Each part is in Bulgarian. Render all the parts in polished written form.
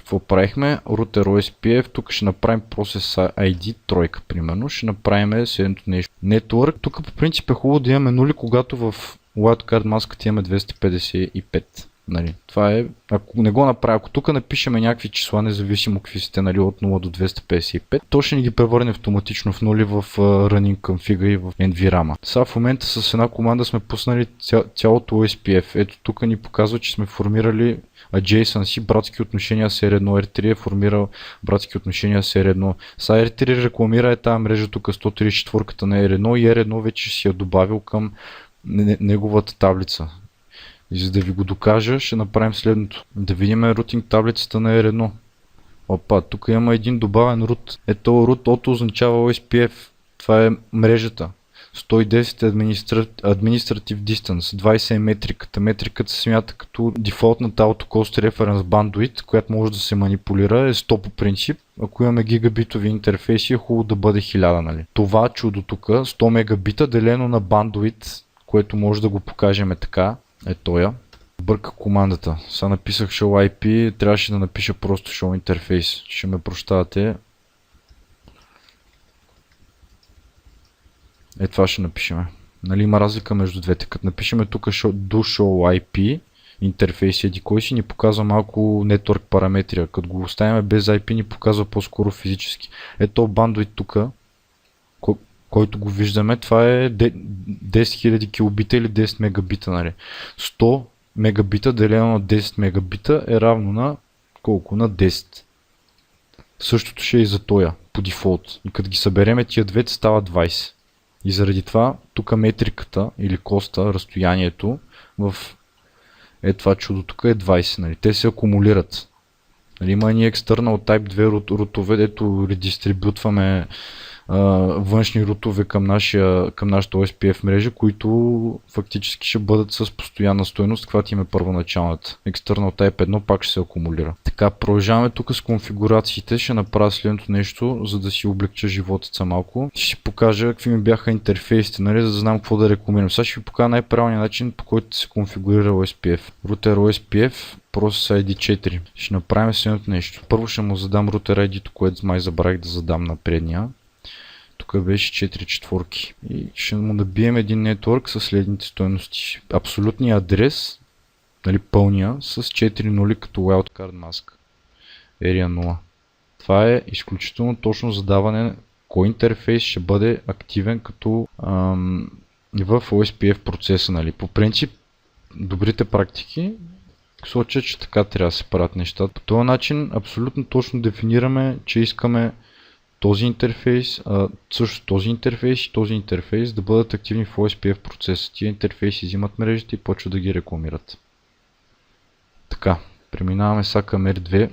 Какво правихме? Router OSPF, тук ще направим Process ID тройка, примерно. Ще направим следното нещо. Network, тук по принцип е хубаво да имаме нули, когато в Wildcard маската имаме 255. Нали, това е, ако не го направя, ако тук напишем някакви числа, независимо какви сте, нали, от 0 до 255, то ще ни ги превърне автоматично в нули в running config и в NVRAM. Сега в момента с една команда сме пуснали цялото OSPF. Ето тук ни показва, че сме формирали adjacency, братски отношения с R1, R3 е формирал братски отношения с R1. Сега R3 рекламира тази мрежа тук 134-ката на R1 и R1 вече си я добавил към неговата таблица. И за да ви го докажа, ще направим следното. Да видим рутинг таблицата на R1. Опа, тук има един добавен root. Ето root auto означава OSPF. Това е мрежата. 110 е Administrative Distance, 20 е метриката. Метриката се смята като дефолтната Auto Cost Reference Bandwidth, която може да се манипулира, е 100 по принцип. Ако имаме гигабитови интерфейси, е хубаво да бъде 1000, нали? Това чудо тук, 100 мегабита делено на bandwidth, което може да го покажем така, е тоя. Бърка командата. Сега написах show IP, трябваше да напиша просто show interface. Ще ме прощавате. Това ще напишем. Нали има разлика между двете. Като напишем тук do show IP, интерфейс еди кой си, ни показва малко network параметри. Като го оставим без IP, ни показва по-скоро физически. Ето bandwidth тук, който го виждаме, това е 10 000 килобита или 10 мегабита. Нали. 100 мегабита делено на 10 мегабита е равно на колко? На 10. Същото ще е и за тоя, по дефолт. И като ги събереме тия двете става 20. И заради това, тук метриката или коста, разстоянието в това чудо тук е 20. Нали. Те се акумулират. Нали, има ни external type 2 рутове, дето редистрибютваме външни рутове към нашата OSPF мрежа, които фактически ще бъдат с постоянна стойност, каквато им е първоначалната. External Type 1 пак ще се акумулира. Така, продължаваме тук с конфигурациите. Ще направя следното нещо, за да си облегча живота са малко. Ще си покажа какви ми бяха интерфейсите, нали, за да знам какво да рекламирам. Сега ще ви покажа най-правилният начин, по който се конфигурира OSPF. Router OSPF Process ID 4. Ще направим следното нещо. Първо ще му задам Router ID, което май забравих да задам на предния. Тук беше 4 четворки. И ще му набием един нетворк с следните стойности. Абсолютният адрес, нали, пълния, с 4 нули като wildcard mask. Area 0. Това е изключително точно задаване кой интерфейс ще бъде активен като в OSPF процеса. Нали. По принцип, добрите практики сочат, че така трябва да се правят нещата. По този начин абсолютно точно дефинираме, че искаме този интерфейс, също този интерфейс и този интерфейс да бъдат активни в OSPF процеса. Тия интерфейси взимат мрежите и почват да ги рекламират. Така, преминаваме сега към R2.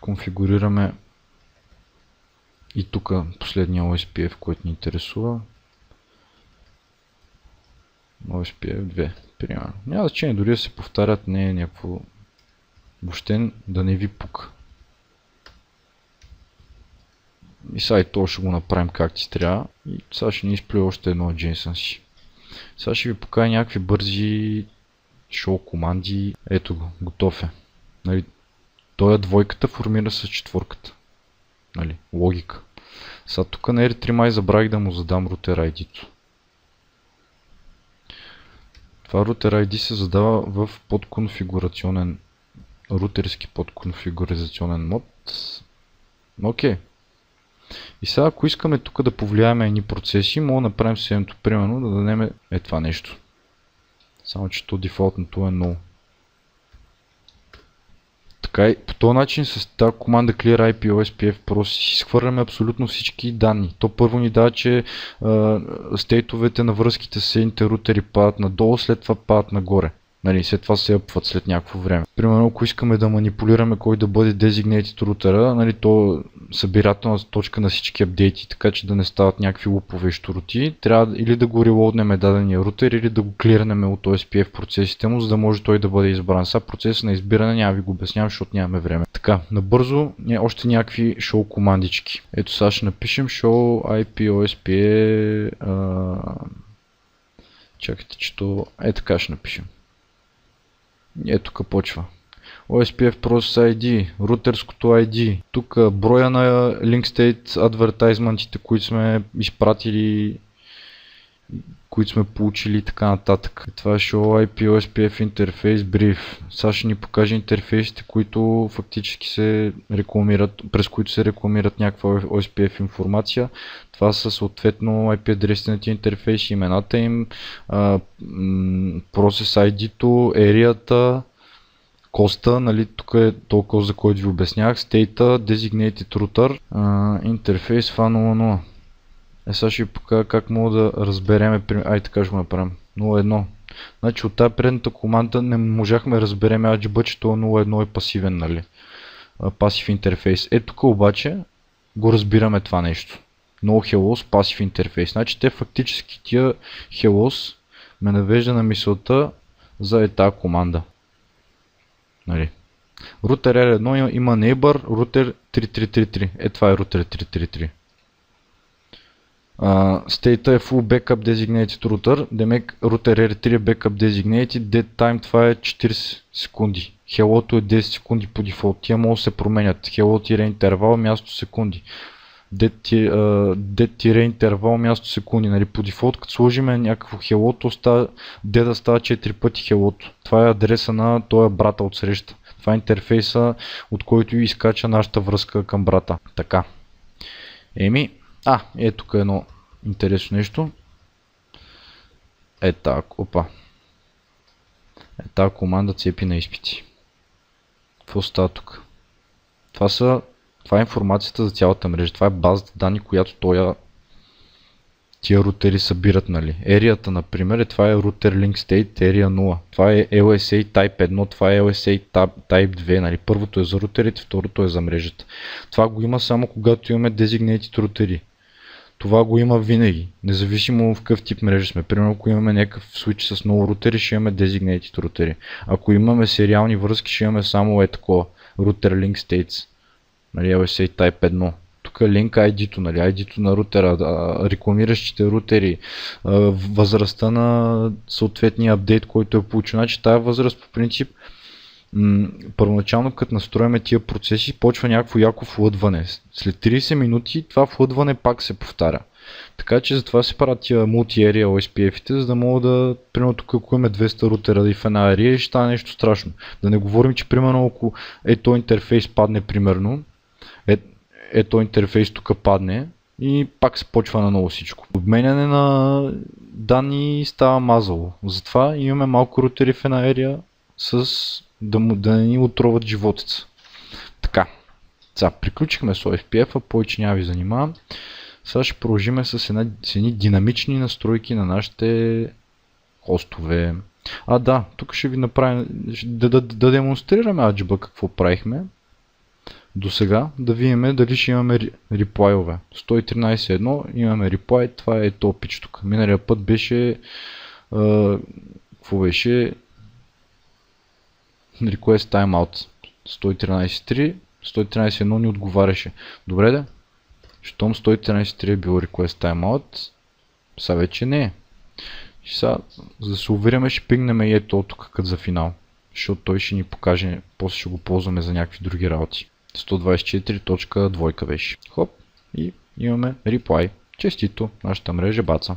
Конфигурираме и тук последния OSPF, който ни интересува. OSPF 2. Примерно. Няма значение, дори да се повтарят, не е някакво въобще да не ви пука. И сега и това ще го направим както си трябва. И сега ще ни изплюе още едно adjacency. Сега ще ви покажа някакви бързи show команди. Ето го, готов е. Нали, той двойката формира с четворката. Нали, логика. Сега тук на R3 май забравих да му задам Router ID-то. Това Router ID се задава в подконфигурационен, рутерски подконфигурационен мод. Окей. И сега ако искаме тук да повлияем едни процеси, мога да направим следното, примерно да дадем това нещо. Само че то дефолтното е 0. Така и по този начин с тази команда clear IP OSPF Pro си изхвърляме абсолютно всички данни. То първо ни дава, че стейтовете на връзките с съседните рутери падат надолу, след това падат нагоре. Нали, след това се апват след някакво време. Примерно, ако искаме да манипулираме кой да бъде designated рутера, нали, то събирателна точка на всички апдейти, така че да не стават някакви лупове щуроти, трябва или да го релоуднем дадения рутер, или да го клирнем от OSPF процесите му, за да може той да бъде избран. Сега процеса на избиране няма ви го обяснявам, защото нямаме време. Така, набързо още някакви show командички. Ето сега ще напишем show IP OSPF Чакайте, че то е така ще напишем. Ето тук почва. OSPF Process ID, рутерското ID, тук броя на Link State адвертайзментите, които сме изпратили, които сме получили и така нататък. Това е Show IP OSPF Interface Brief. Сега ще ни покаже интерфейсите, които фактически се рекламират, през които се рекламират някаква OSPF информация. Това са съответно IP адресите на тези интерфейси, имената им, Process ID-то, ерията, коста, нали, тук е толкова, за който ви обяснях, state, designated router, интерфейс FA00. Сега ще ви покажа как мога да разбереме, ай така ще го направим, 01. Значи от тази предната команда не можахме да разбереме AGB, че това 01 е пасивен, нали, пасив интерфейс. Ето тук обаче го разбираме това нещо. No hellos, пасив интерфейс. Значи те фактически тия hellos ме навежда на мисълта за тази команда. Нали. Router R1 има neighbor, router 3333. Това е router 333. State е full backup designated router. Демек router R3 е backup designated. Dead time това е 40 секунди. Hello-то е 10 секунди по дефолт. Тия могат да се променят. Hello интервал, място секунди. Dead интервал, място секунди. Нали, по дефолт, като сложим някакво hello-то, dead става 4 пъти hello-то. Това е адреса на този брата от среща. Това е интерфейса, от който изкача нашата връзка към брата. Така. Ето тук е едно интересно нещо. Опа. Тази команда цепи на изпити. Какво става тук? Това е информацията за цялата мрежа. Това е базата данни, която тия рутери събират, нали. Ерията, например, това е Router Link State Area 0. Това е LSA Type 1, това е LSA Type 2, нали. Първото е за рутерите, второто е за мрежата. Това го има само когато имаме designated рутери. Това го има винаги, независимо в какъв тип мрежа сме. Примерно, ако имаме някакъв случай с много рутери, ще имаме designated рутери. Ако имаме сериални връзки, ще имаме само такова Router Link States, нали, LSA Type 1. Тук е Link ID-то, нали, ID-то на рутера, рекламиращите рутери, възрастта на съответния апдейт, който е получен. Значи тази възраст по принцип, първоначално като настроиме тия процеси, почва някакво яко флъдване. След 30 минути това флъдване пак се повтаря. Така че затова се правят тия multi-area OSPF-ите, за да мога да, примерно тук ако имаме 200 рутера и в една ария, ще стане нещо страшно. Да не говорим, че примерно ако ето интерфейс падне примерно, ето интерфейс тук падне и пак се почва на ново всичко. Обменяне на данни става мазало. Затова имаме малко рутери в една ария да не ни отроват животеца. Така. Сега приключихме с OSPF-а, повече няма ви занимавам. Сега ще продължим с едни динамични настройки на нашите хостове. Тук ще ви направим, да демонстрираме AGB какво правихме до сега, да видим дали ще имаме реплайове. 113.1 имаме реплай, това е топич тук. Миналия път беше какво беше? Request Timeout 113.3, 113.1 ни отговаряше. Добре да? Щом 113.3 е било Request Timeout, сега вече не е. Сега, за да се уверяме, ще пингнем и ето тук като за финал. Защото той ще ни покаже, после ще го ползваме за някакви други работи. 124.2 беше. Хоп, и имаме reply. Честито, нашата мрежа баца.